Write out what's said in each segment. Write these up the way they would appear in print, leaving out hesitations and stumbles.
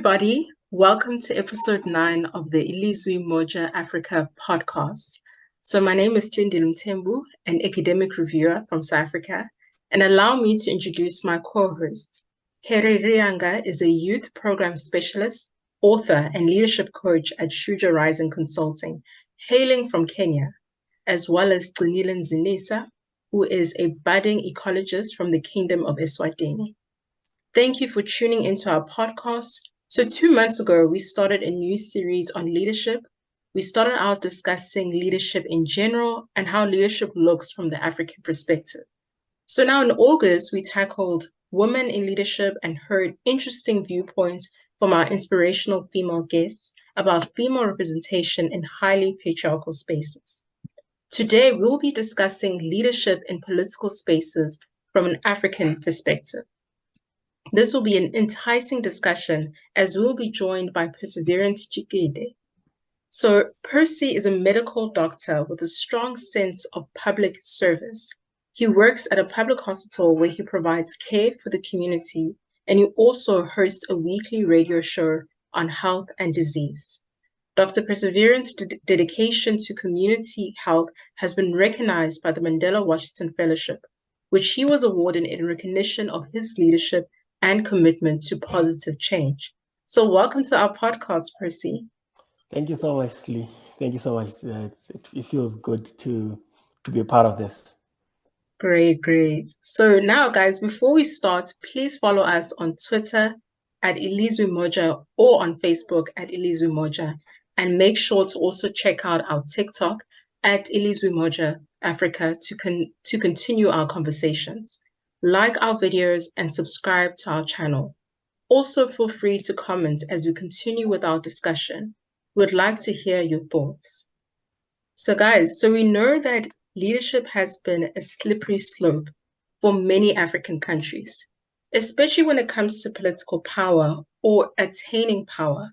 everybody. Welcome to episode 9 of the Ilizwi Moja Africa podcast. So, my name is Tlindi Mthembu, an academic reviewer from South Africa, and allow me to introduce my co host. Here Rianga is a youth program specialist, author, and leadership coach at Shuja Rising Consulting, hailing from Kenya, as well as Gcinile Zinisa, who is a budding ecologist from the Kingdom of Eswatini. Thank you for tuning into our podcast. So 2 months ago, we started a new series on leadership. We started out discussing leadership in general and how leadership looks from the African perspective. So now in August, we tackled women in leadership and heard interesting viewpoints from our inspirational female guests about female representation in highly patriarchal spaces. Today, we'll be discussing leadership in political spaces from an African perspective. This will be an enticing discussion as we'll be joined by Perseverance Chikede. So Percy is a medical doctor with a strong sense of public service. He works at a public hospital where he provides care for the community, and he also hosts a weekly radio show on health and disease. Dr. Perseverance's dedication to community health has been recognized by the Mandela Washington Fellowship, which he was awarded in recognition of his leadership and commitment to positive change. So welcome to our podcast, Percy. Thank you so much, Lee. Thank you so much. It feels good to be a part of this. Great. So now, guys, before we start, please follow us on Twitter at Ilizwi Moja or on Facebook at Ilizwi Moja. And make sure to also check out our TikTok at Ilizwi Moja Africa to continue our conversations. Like our videos and subscribe to our channel. Also, feel free to comment as we continue with our discussion. We'd like to hear your thoughts. So guys, we know that leadership has been a slippery slope for many African countries, especially when it comes to political power or attaining power.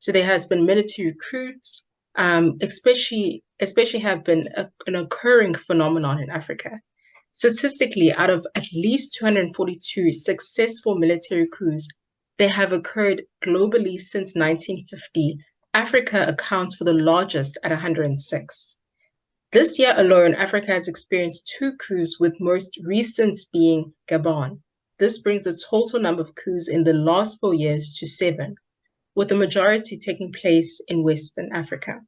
So there has been military coups, especially have been an occurring phenomenon in Africa. Statistically, out of at least 242 successful military coups that have occurred globally since 1950, Africa accounts for the largest at 106. This year alone, Africa has experienced 2 coups, with most recent being Gabon. This brings the total number of coups in the last 4 years to 7, with the majority taking place in Western Africa.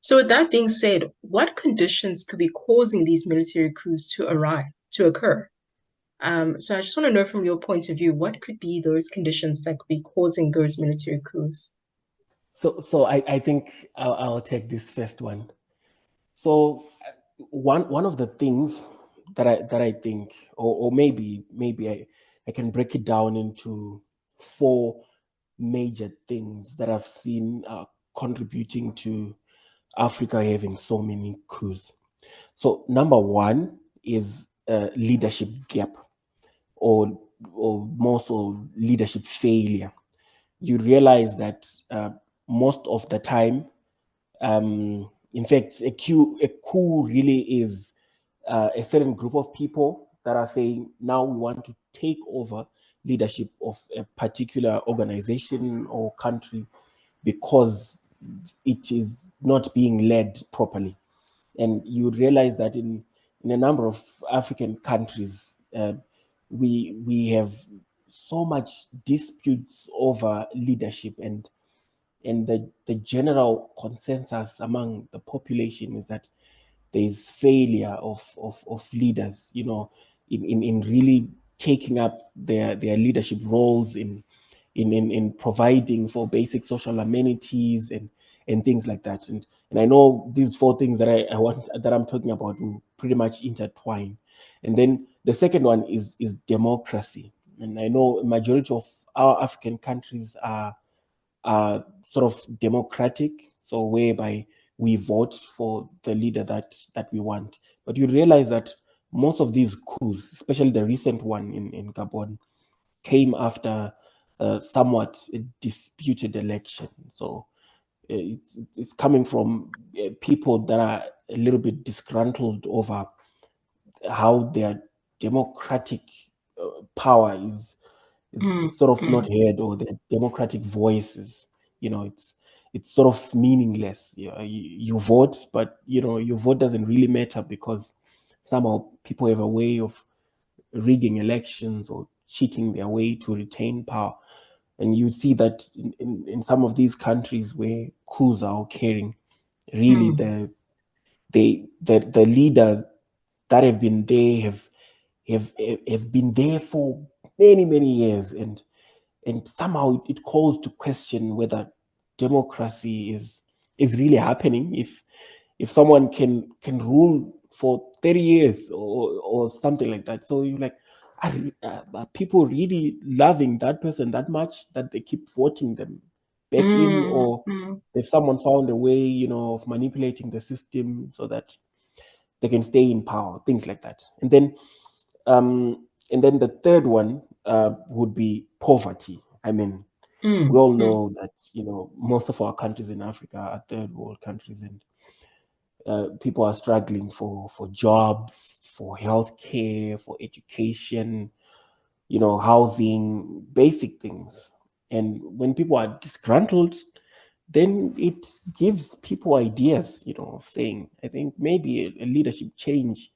So with that being said, what conditions could be causing these military coups to occur? So I just want to know from your point of view, what could be those conditions that could be causing those military coups? So I think I'll take this first one. So one of the things that I think, or maybe I can break it down into 4 major things that I've seen contributing to Africa having so many coups. So number 1 is leadership gap, or more so leadership failure. You realize that most of the time, in fact, a coup really is a certain group of people that are saying, now we want to take over leadership of a particular organization or country because it is not being led properly. And you realize that in a number of African countries, we have so much disputes over leadership, and the general consensus among the population is that there is failure of leaders, in really taking up their leadership roles in providing for basic social amenities and things like that. And I know these 4 things that I'm talking about will pretty much intertwine. And then the second one is democracy. And I know a majority of our African countries are sort of democratic, so whereby we vote for the leader that we want. But you realize that most of these coups, especially the recent one in Gabon, came after somewhat a disputed election. So it's coming from people that are a little bit disgruntled over how their democratic power is sort of not heard, or the democratic voice is, it's sort of meaningless. You vote, but your vote doesn't really matter because somehow people have a way of rigging elections or cheating their way to retain power. And you see that in some of these countries where coups are occurring, really the leader that have been there have been there for many years, and somehow it calls to question whether democracy is really happening if someone can rule for 30 years or something like that. So you're like, are people really loving that person that much that they keep voting them back in? Or if someone found a way, of manipulating the system so that they can stay in power, things like that. And then the third one would be poverty. I mean, we all know that most of our countries in Africa are third world countries, and people are struggling for jobs, for healthcare, for education, housing, basic things. And when people are disgruntled, then it gives people ideas, of saying, I think maybe a leadership change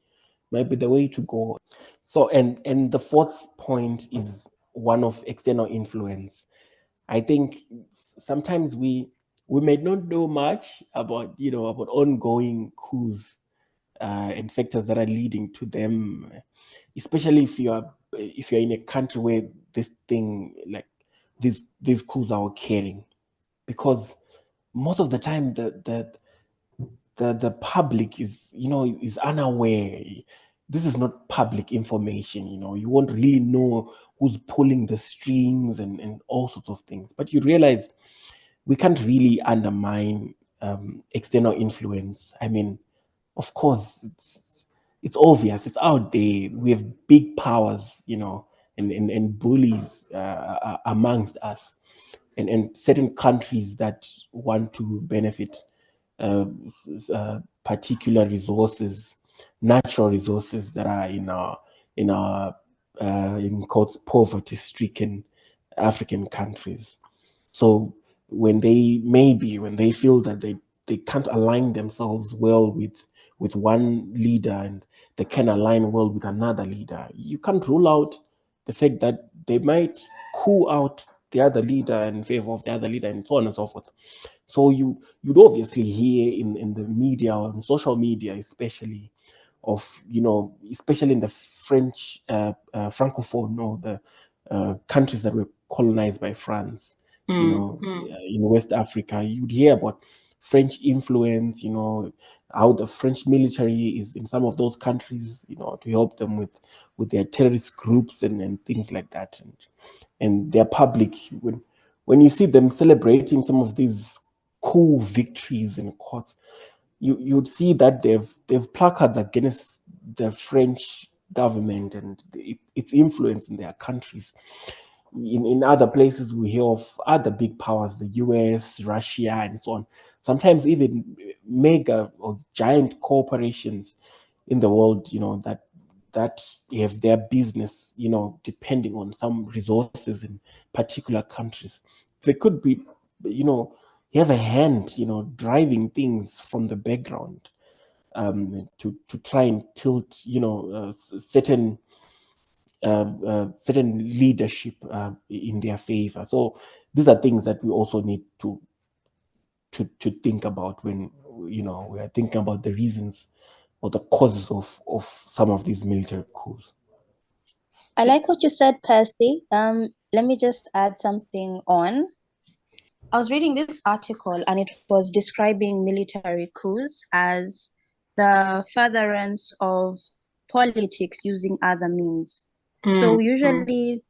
might be the way to go. So, and the fourth point is one of external influence. I think sometimes we may not know much about about ongoing coups and factors that are leading to them, especially if you're in a country where this thing like these coups are occurring, because most of the time the public is unaware. This is not public information. You won't really know who's pulling the strings and all sorts of things, but you realize we can't really undermine external influence. I mean, of course, it's obvious, it's out there. We have big powers, and bullies amongst us, and certain countries that want to benefit uh, particular resources, natural resources that are in our in quotes poverty-stricken African countries. So when they feel that they can't align themselves well with one leader, and they can align well with another leader, you can't rule out the fact that they might coup out the other leader in favor of the other leader, and so on and so forth. So you'd obviously hear in the media, on social media especially, of especially in the French francophone, or the countries that were colonized by France, in West Africa, you'd hear about French influence, how the French military is in some of those countries, to help them with their terrorist groups and things like that. And their public, when you see them celebrating some of these cool victories in courts, you'd see that they've placards against the French government and its influence in their countries. In other places, we hear of other big powers, the US, Russia, and so on. Sometimes even mega or giant corporations in the world, that have their business, depending on some resources in particular countries. They could be, have a hand, driving things from the background, to try and tilt, certain leadership in their favor. So these are things that we also need to think about when we are thinking about the reasons or the causes of some of these military coups. I like what you said, Percy. Let me just add something on. I was reading this article and it was describing military coups as the furtherance of politics using other means. So usually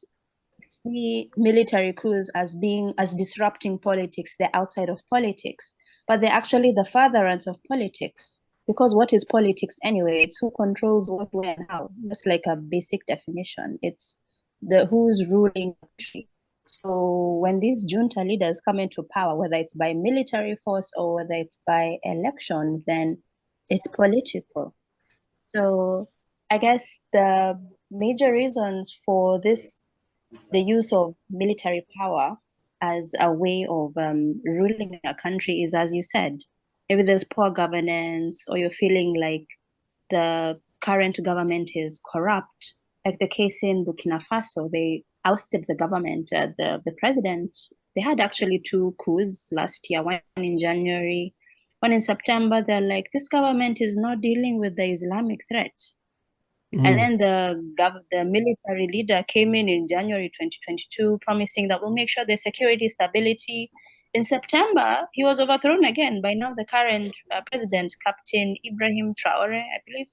see military coups as disrupting politics. They're outside of politics, but they're actually the furtherance of politics. Because what is politics anyway? It's who controls what, where, and how. That's like a basic definition. It's the who's ruling the country. So when these junta leaders come into power, whether it's by military force or whether it's by elections, then it's political. So I guess the major reasons for this the use of military power as a way of ruling a country is, as you said, maybe there's poor governance, or you're feeling like the current government is corrupt. Like the case in Burkina Faso, they ousted the government, the president. They had actually two coups last year, one in January, one in September. They're like, this government is not dealing with the Islamic threat. And then the military leader came in January 2022, promising that we'll make sure there's security stability. In September, he was overthrown again by now the current president, Captain Ibrahim Traore, I believe.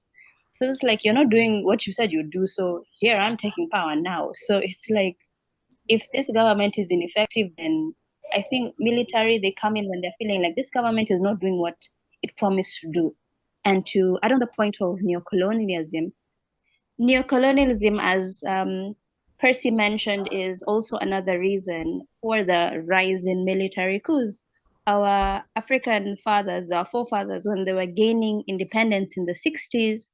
So it's like, you're not doing what you said you'd do, so here I'm taking power now. So it's like, if this government is ineffective, then I think military, they come in when they're feeling like this government is not doing what it promised to do. And to add on the point of neocolonialism, as Percy mentioned, is also another reason for the rise in military coups. Our African fathers, our forefathers, when they were gaining independence in the 60s,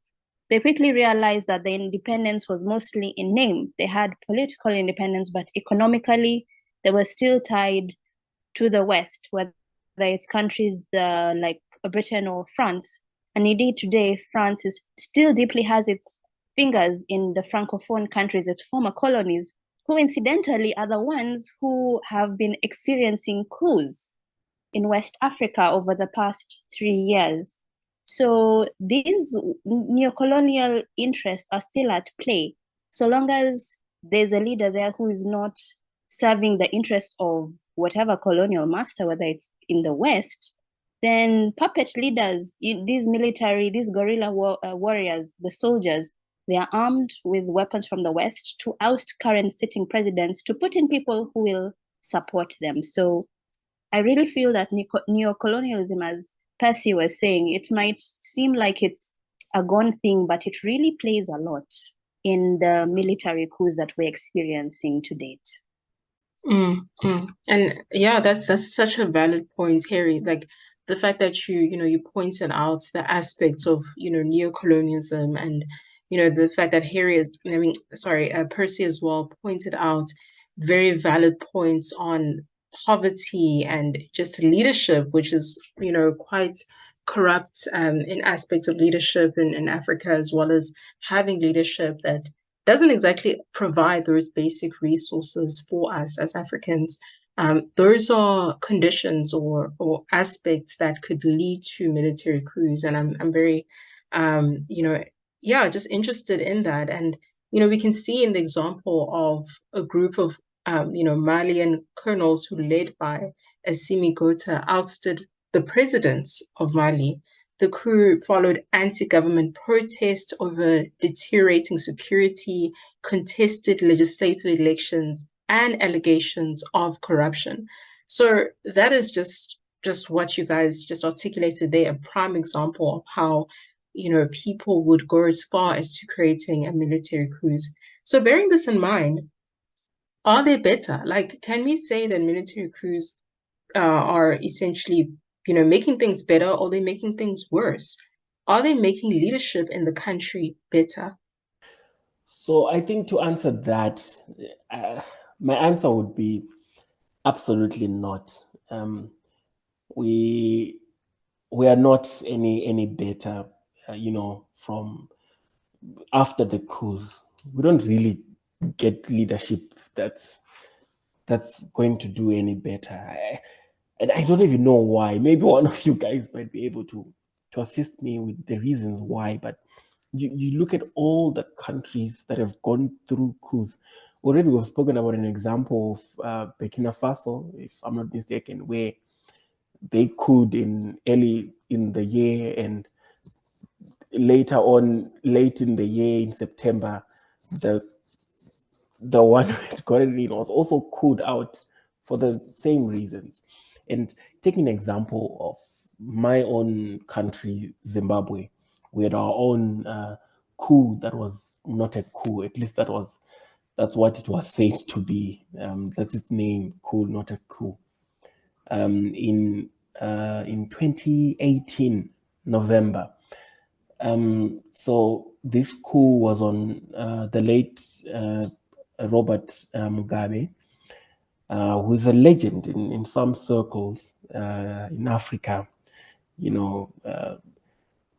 they quickly realized that the independence was mostly in name. They had political independence, but economically, they were still tied to the West, whether it's countries like Britain or France. And indeed, today, France is still deeply has its fingers in the Francophone countries, its former colonies, who incidentally are the ones who have been experiencing coups in West Africa over the past 3 years. So these neocolonial interests are still at play. So long as there's a leader there who is not serving the interests of whatever colonial master, whether it's in the West, then puppet leaders, these military, these guerrilla warriors, the soldiers, they are armed with weapons from the West to oust current sitting presidents, to put in people who will support them. So I really feel that neocolonialism, as Percy was saying, it might seem like it's a gone thing, but it really plays a lot in the military coups that we're experiencing to date. And yeah, that's such a valid point, Harry. Like the fact that you pointed out the aspects of neocolonialism, and the fact that Percy as well pointed out very valid points on poverty and just leadership, which is quite corrupt in aspects of leadership in Africa, as well as having leadership that doesn't exactly provide those basic resources for us as Africans. Those are conditions or aspects that could lead to military coups, and I'm very, just interested in that. And we can see in the example of a group of Malian colonels who, led by Assimi Gota, ousted the president of Mali. The coup followed anti-government protest over deteriorating security, contested legislative elections, and allegations of corruption. So that is just what you guys just articulated there, a prime example of how people would go as far as to creating a military coup. So bearing this in mind, are they better? Like, can we say that military coups are essentially, making things better, or are they making things worse? Are they making leadership in the country better? So I think to answer that, my answer would be absolutely not. We are not any better, from after the coups. We don't really get leadership that's going to do any better. And I don't even know why. Maybe one of you guys might be able to assist me with the reasons why. But you look at all the countries that have gone through coups. Already we've spoken about an example of Burkina Faso, if I'm not mistaken, where they could in early in the year, and later on, late in the year, in September, the one that got it in was also cooled out for the same reasons. And taking an example of my own country, Zimbabwe, we had our own coup that was not a coup. At least that's what it was said to be. That's its name, coup, not a coup. In 2018 November. So this coup was on the late Robert Mugabe, who's a legend in some circles in Africa,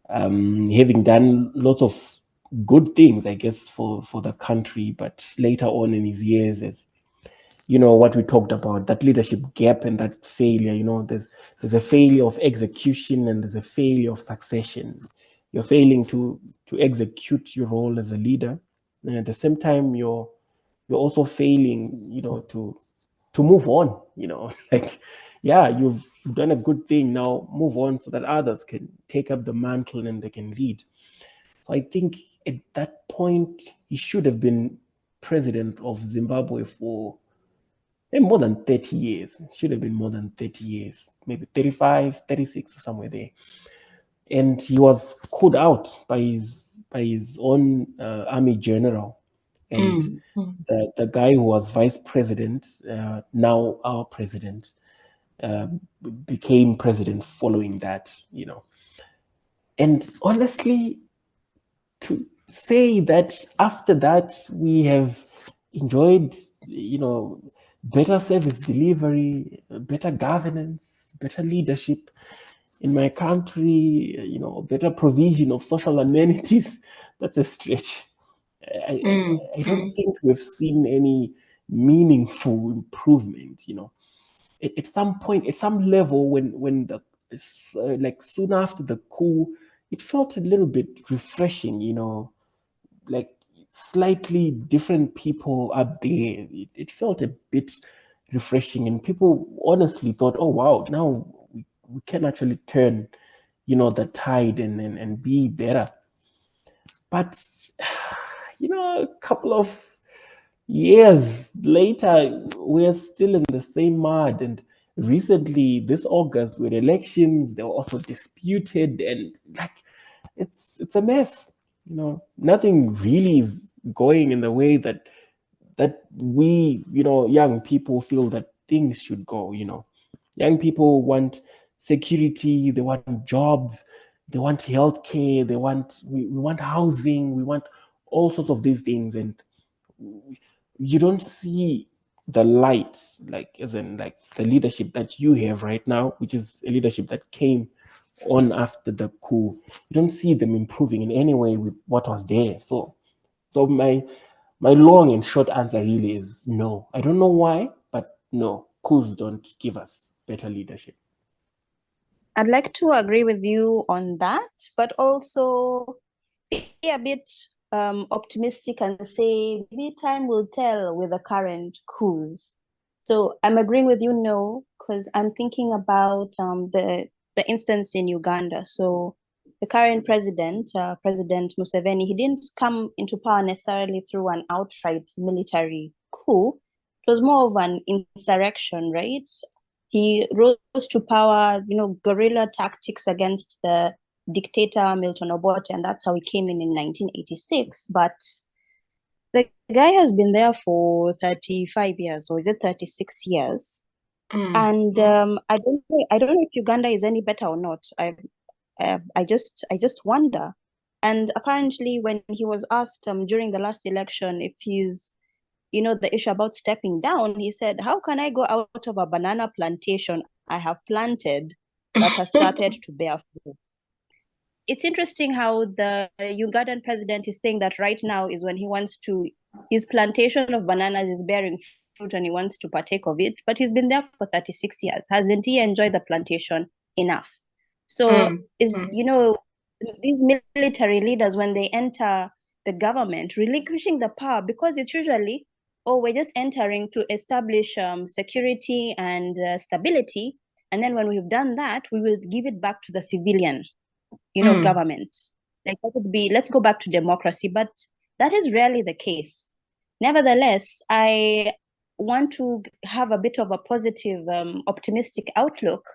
having done lots of good things, I guess, for the country, but later on in his years, as what we talked about, that leadership gap and that failure, there's a failure of execution and there's a failure of succession. You're failing to execute your role as a leader, and at the same time you're also failing to move on. Like, yeah, you've done a good thing, now move on so that others can take up the mantle and they can lead. So I think at that point he should have been president of Zimbabwe for more than 30 years. It should have been more than 30 years, maybe 35, 36, or somewhere there. And he was called out by his own army general. And the guy who was vice president, now our president, became president following that. And honestly, to say that after that we have enjoyed, better service delivery, better governance, better leadership in my country, better provision of social amenities, that's a stretch. I don't think we've seen any meaningful improvement. At some point, at some level, when the like soon after the coup, it felt a little bit refreshing. Like slightly different people up there. It felt a bit refreshing, and people honestly thought, "Oh wow, now we can actually turn, the tide and be better." But a couple of years later, we're still in the same mud. And recently, this August, with elections, they were also disputed, and like it's a mess. Nothing really is going in the way that we, young people feel that things should go. Young people want security, they want jobs, they want healthcare, we want housing, we want all sorts of these things, and you don't see the light, like as in like the leadership that you have right now, which is a leadership that came on after the coup. You don't see them improving in any way with what was there. So my long and short answer really is no. I don't know why, but no, coups don't give us better leadership. I'd like to agree with you on that, but also be a bit optimistic and say maybe time will tell with the current coups. So I'm agreeing with you, no, because I'm thinking about the instance in Uganda. So the current president, President Museveni, he didn't come into power necessarily through an outright military coup. It was more of an insurrection, right? He rose to power, guerrilla tactics against the dictator Milton Obote, and that's how he came in 1986. But the guy has been there for 35 years, or is it 36 years? And I don't know if Uganda is any better or not. I just wonder. And apparently, when he was asked during the last election if he's the issue about stepping down, he said, "How can I go out of a banana plantation I have planted that has started to bear fruit?" It's interesting how the Ugandan president is saying that right now is when his plantation of bananas is bearing fruit and he wants to partake of it, but he's been there for 36 years. Hasn't he enjoyed the plantation enough? So these military leaders, when they enter the government, relinquishing the power, because it's usually, oh, we're just entering to establish security and stability. And then when we've done that, we will give it back to the civilian, government. Like that would be, let's go back to democracy. But that is rarely the case. Nevertheless, I want to have a bit of a positive, optimistic outlook.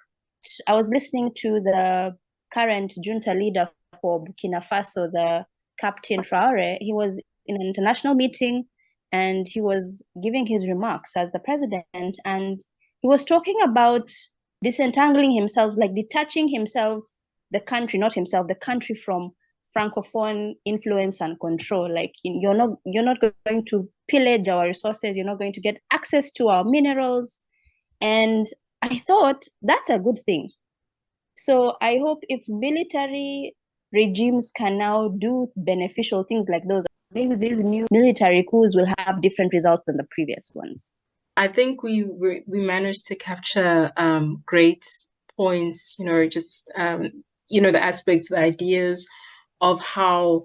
I was listening to the current junta leader for Burkina Faso, the Captain Traore. He was in an international meeting and he was giving his remarks as the president, and he was talking about disentangling himself, like detaching himself, the country, not himself, the country from francophone influence and control. Like you're not going to pillage our resources. You're not going to get access to our minerals. And I thought that's a good thing. So I hope if military regimes can now do beneficial things like those, maybe these new military coups will have different results than the previous ones. I think we managed to capture great points, just the aspects, the ideas of how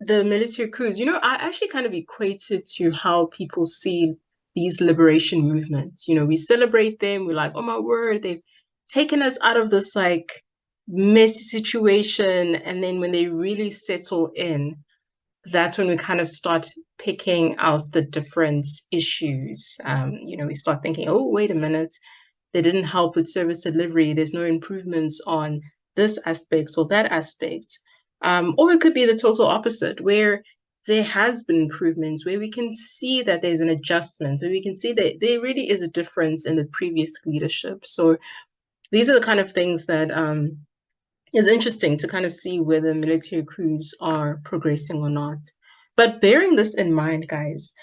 the military coups, I actually kind of equate it to how people see these liberation movements. We celebrate them, we're like, oh my word, they've taken us out of this like messy situation. And then when they really settle in, that's when we kind of start picking out the different issues. We start thinking, oh, wait a minute, they didn't help with service delivery. There's no improvements on this aspect or that aspect. Or it could be the total opposite, where there has been improvements, where we can see that there's an adjustment, where we can see that there really is a difference in the previous leadership. So these are the kind of things that is interesting to kind of see whether military coups are progressing or not. But bearing this in mind, guys,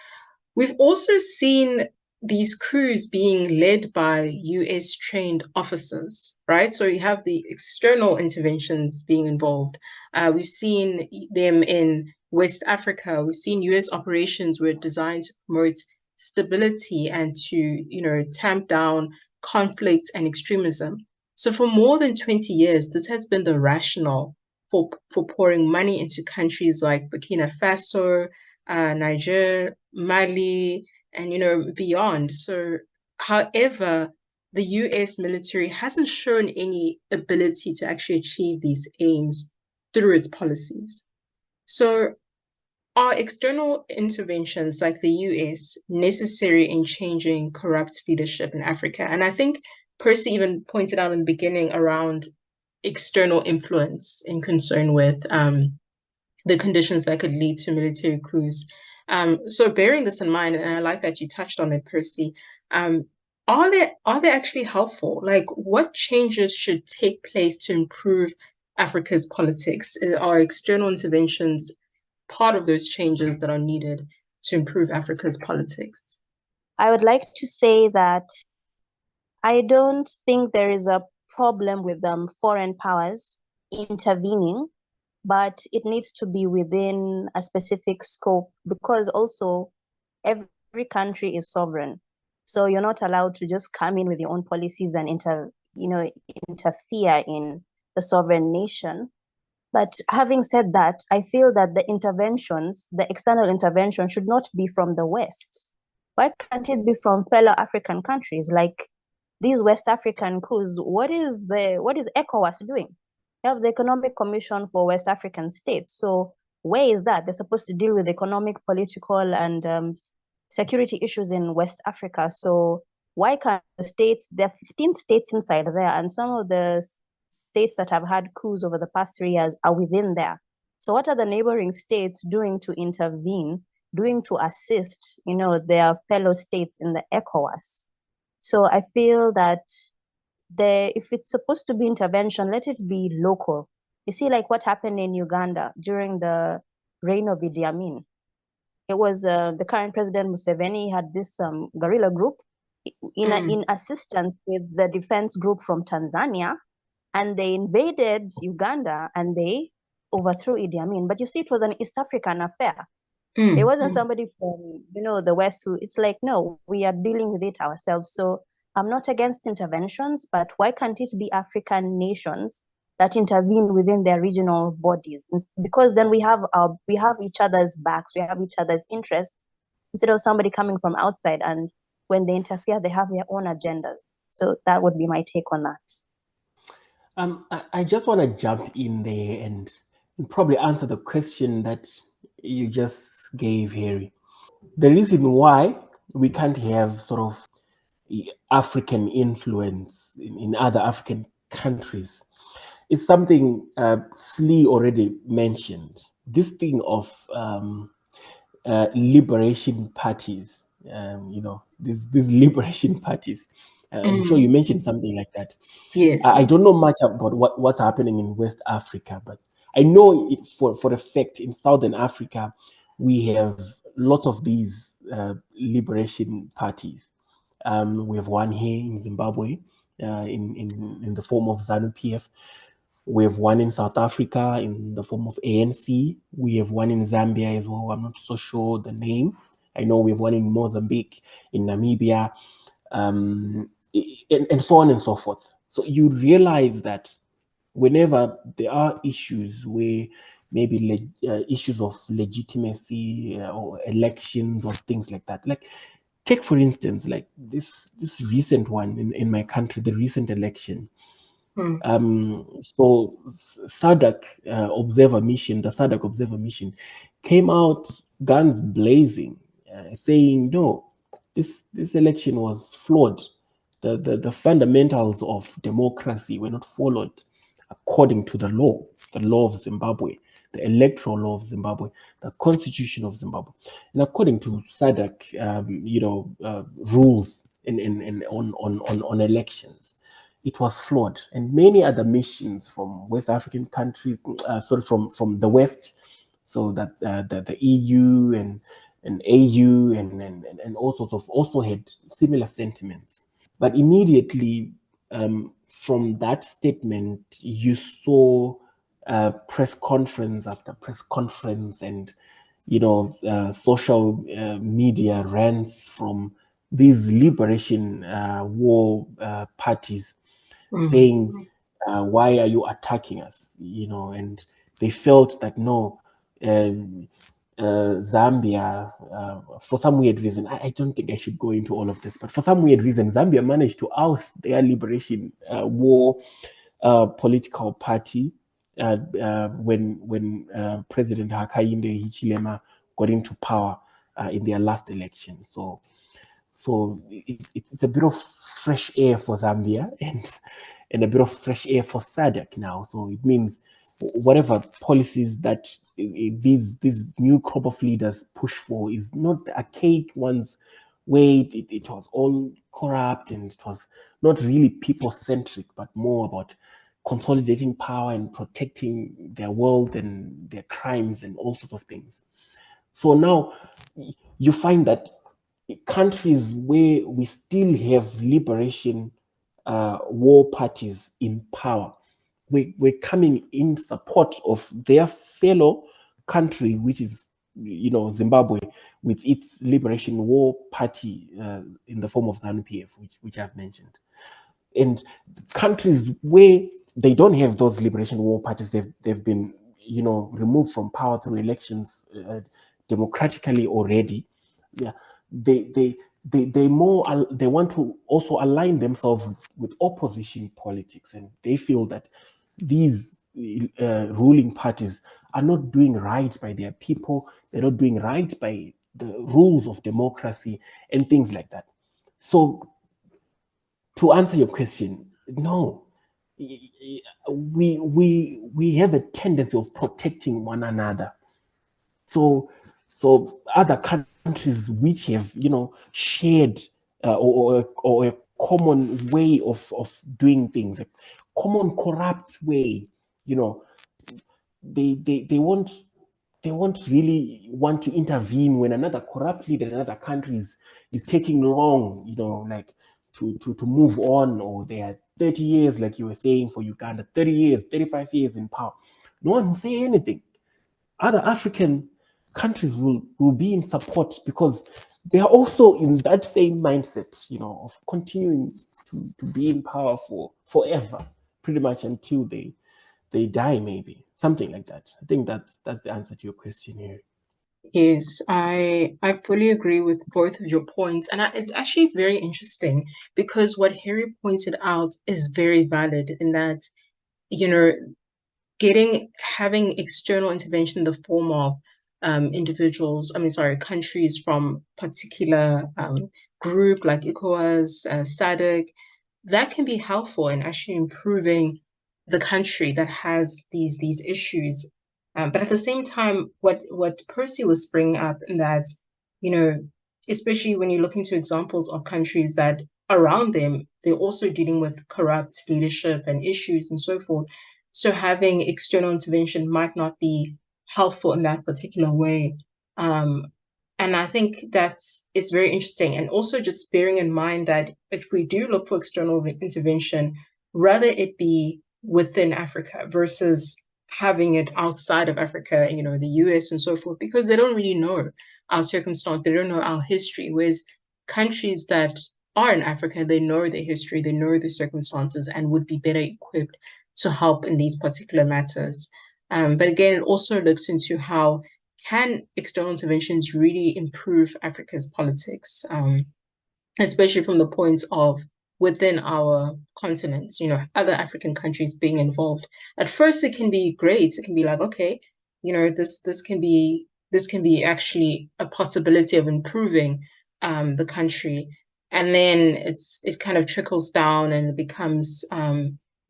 we've also seen these coups being led by US trained officers, right? So you have the external interventions being involved. We've seen them in West Africa. We've seen US operations were designed to promote stability and to, tamp down conflict and extremism. So for more than 20 years, this has been the rationale for pouring money into countries like Burkina Faso, Niger, Mali, and beyond. So, however, the US military hasn't shown any ability to actually achieve these aims through its policies. So, are external interventions like the US necessary in changing corrupt leadership in Africa? And I think Percy even pointed out in the beginning around external influence in concern with the conditions that could lead to military coups. So bearing this in mind, and I like that you touched on it, Percy, are they actually helpful? Like, what changes should take place to improve Africa's politics? Are external interventions part of those changes that are needed to improve Africa's politics? I would like to say that I don't think there is a problem with foreign powers intervening, but it needs to be within a specific scope, because also every country is sovereign. So you're not allowed to just come in with your own policies and interfere in the sovereign nation. But having said that, I feel that the external intervention should not be from the West. Why can't it be from fellow African countries? Like these West African coups, what is ECOWAS doing? You have the Economic Commission for West African States. So where is that? They're supposed to deal with economic, political, and security issues in West Africa. So why can't there are 15 states inside there, and some of the states that have had coups over the past 3 years are within there. So what are the neighboring states doing to intervene, doing to assist, their fellow states in the ECOWAS? So I feel that if it's supposed to be intervention, let it be local. You see, like what happened in Uganda during the reign of Idi Amin. It was the current president Museveni had this guerrilla group in assistance with the defense group from Tanzania, and they invaded Uganda and they overthrew Idi Amin. But you see, it was an East African affair. It wasn't somebody from, the West who, it's like, no, we are dealing with it ourselves. So I'm not against interventions, but why can't it be African nations that intervene within their regional bodies? Because then we have each other's backs, we have each other's interests, instead of somebody coming from outside, and when they interfere, they have their own agendas. So that would be my take on that. I just want to jump in there and probably answer the question that you just gave, Harry. The reason why we can't have sort of African influence in other African countries is something Slee already mentioned. This thing of liberation parties, these liberation parties. I'm sure you mentioned something like that. Yes. I don't know much about what's happening in West Africa, but I know it for a fact in Southern Africa, we have lots of these liberation parties. We have one here in Zimbabwe, in the form of ZANU-PF. We have one in South Africa in the form of ANC. We have one in Zambia as well. I'm not so sure the name. I know we have one in Mozambique, in Namibia, and so on and so forth. So you realize that whenever there are issues where maybe issues of legitimacy or elections or things like that, like take for instance, like this recent one in my country, the recent election. So SADC observer mission, the SADC observer mission came out guns blazing, saying no, this election was flawed. The fundamentals of democracy were not followed according to the law of Zimbabwe, the electoral law of Zimbabwe, the constitution of Zimbabwe, and according to SADC, rules on elections. It was flawed, and many other missions from West African countries, from the West, so that the EU and AU and all sorts of also had similar sentiments. But immediately from that statement, you saw press conference after press conference, and social media rants from these liberation war parties saying, why are you attacking us? And they felt that no, Zambia, for some weird reason, I don't think I should go into all of this, but for some weird reason, Zambia managed to oust their liberation war political party when President Hakainde Hichilema got into power in their last election. So it's a bit of fresh air for Zambia and a bit of fresh air for SADC now. So it means whatever policies that these new crop of leaders push for is not the archaic ones where it was all corrupt and it was not really people-centric, but more about consolidating power and protecting their wealth and their crimes and all sorts of things. So now you find that countries where we still have liberation war parties in power, we're coming in support of their fellow country, which is Zimbabwe, with its liberation war party in the form of ZANU-PF, which I've mentioned. And countries where they don't have those liberation war parties, they've been removed from power through elections democratically already. Yeah, they want to also align themselves with opposition politics, and they feel that these ruling parties are not doing right by their people. They're not doing right by the rules of democracy and things like that. So to answer your question, no, we have a tendency of protecting one another. So other countries which have shared or a common way of doing things, a common corrupt way, they won't really want to intervene when another corrupt leader in another country is taking long, like to move on, or they are 30 years, like you were saying for Uganda, 30 years, 35 years in power. No one will say anything. Other African countries will be in support because they are also in that same mindset, of continuing to be in power for forever, pretty much until they die, maybe something like that. I think that's the answer to your question here. Yes, I fully agree with both of your points, and it's actually very interesting because what Harry pointed out is very valid in that, you know, having external intervention in the form of countries from particular group like ECOWAS, SADC, that can be helpful in actually improving the country that has these issues. But at the same time, what Percy was bringing up, in that, you know, especially when you look into examples of countries that around them, they're also dealing with corrupt leadership and issues and so forth. So having external intervention might not be helpful in that particular way. And I think it's very interesting. And also just bearing in mind that if we do look for external intervention, rather it be within Africa versus having it outside of Africa, the US and so forth, because they don't really know our circumstance, they don't know our history. Whereas countries that are in Africa, they know their history, they know their circumstances, and would be better equipped to help in these particular matters. But again, it also looks into how can external interventions really improve Africa's politics, especially from the point of within our continents, other African countries being involved. At first, it can be great. It can be like, okay, this can be actually a possibility of improving the country, and then it kind of trickles down and it becomes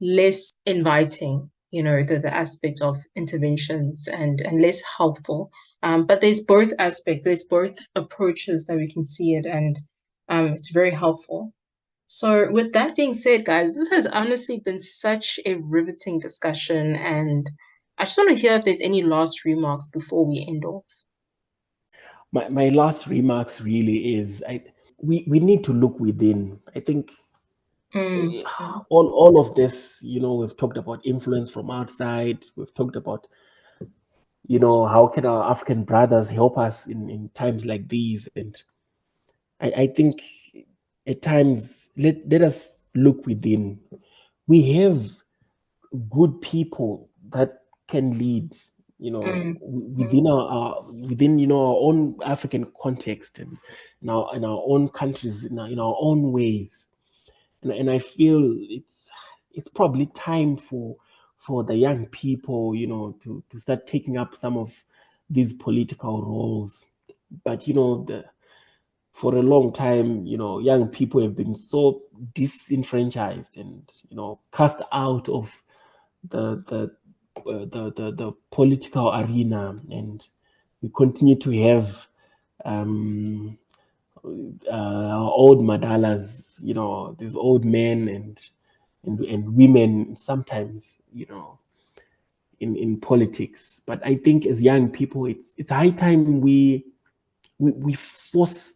less inviting. The aspect of interventions and less helpful. But there's both aspects. There's both approaches that we can see it, and it's very helpful. So, with that being said, guys, this has honestly been such a riveting discussion, and I just want to hear if there's any last remarks before we end off. My last remarks really is we need to look within. I think all of this, we've talked about influence from outside. We've talked about, how can our African brothers help us in times like these? And I think at times let us look within. We have good people that can lead, within within our own African context and in our own countries, in our own ways. And I feel it's probably time for the young people, to start taking up some of these political roles. But for a long time, young people have been so disenfranchised and cast out of the political arena, and we continue to have our old madalas, these old men and women sometimes, in politics. But I think as young people, it's high time we force,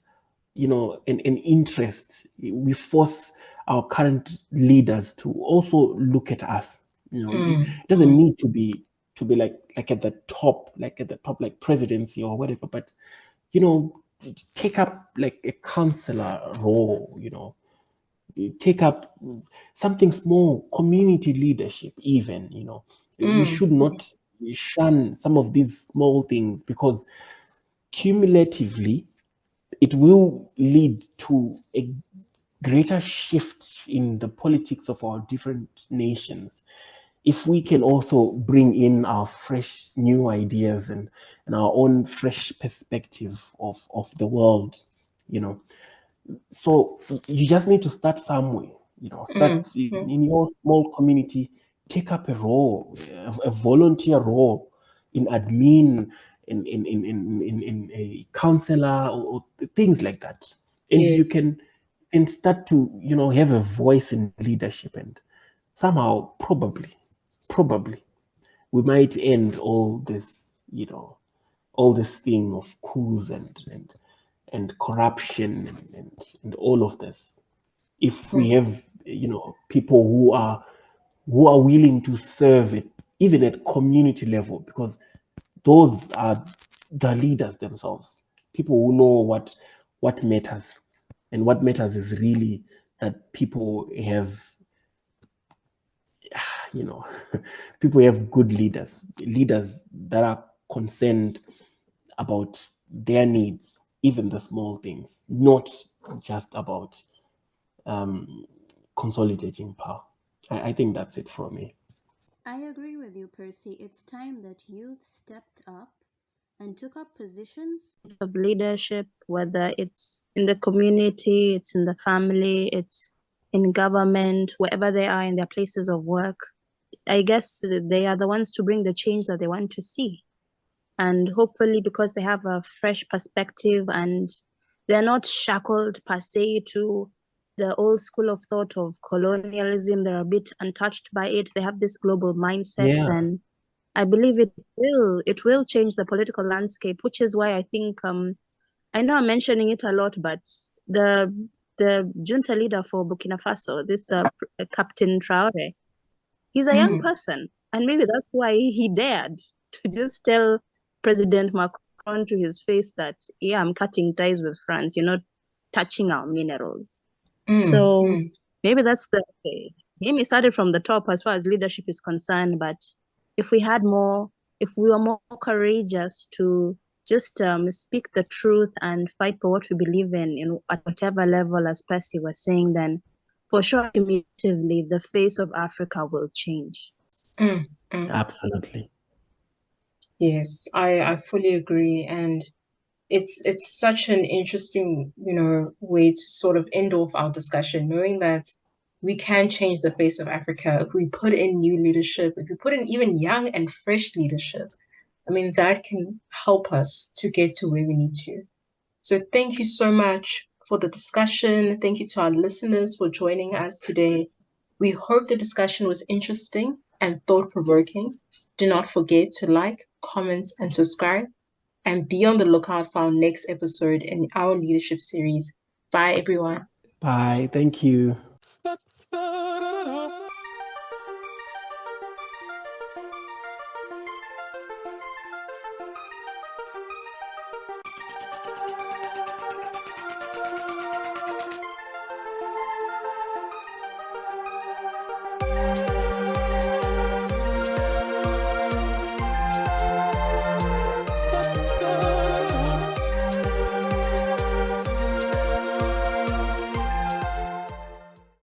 an interest. We force our current leaders to also look at us. It doesn't need to be like at the top, like presidency or whatever, but take up like a counselor role. Take up something small, community leadership even. We should not shun some of these small things, because cumulatively it will lead to a greater shift in the politics of our different nations if we can also bring in our fresh new ideas and our own fresh perspective of the world. So you just need to start somewhere. Start in your small community. Take up a role, a volunteer role in admin, in a counselor, or things like that, and you Yes. can start to have a voice in leadership, and somehow probably we might end all this thing of coups and corruption and all of this, if we have people who are willing to serve it, even at community level, because those are the leaders themselves, people who know what matters. And what matters is really that people have people have good leaders that are concerned about their needs, even the small things, not just about consolidating power. I think that's it from me. I agree with you, Percy. It's time that youth stepped up and took up positions of leadership, whether it's in the community, it's in the family, it's in government, wherever they are in their places of work. I guess they are the ones to bring the change that they want to see. And hopefully, because they have a fresh perspective and they're not shackled per se to the old school of thought of colonialism. They're a bit untouched by it. They have this global mindset. Yeah. Then I believe it will change the political landscape, which is why I think I know I'm mentioning it a lot, but the junta leader for Burkina Faso, this Captain Traore, he's a young person, and maybe that's why he dared to just tell President Macron to his face that, yeah, I'm cutting ties with France. You're not touching our minerals. So maybe that's the game. He started from the top as far as leadership is concerned, but if we were more courageous to just speak the truth and fight for what we believe in at whatever level, as Percy was saying, then for sure, cumulatively, the face of Africa will change. Absolutely. Yes, I fully agree. And it's such an interesting, way to sort of end off our discussion, knowing that we can change the face of Africa if we put in new leadership, if we put in even young and fresh leadership. I mean, that can help us to get to where we need to. So thank you so much for the discussion. Thank you to our listeners for joining us today. We hope the discussion was interesting and thought-provoking. Do not forget to like, comment, and subscribe. And be on the lookout for our next episode in our leadership series. Bye, everyone. Bye. Thank you.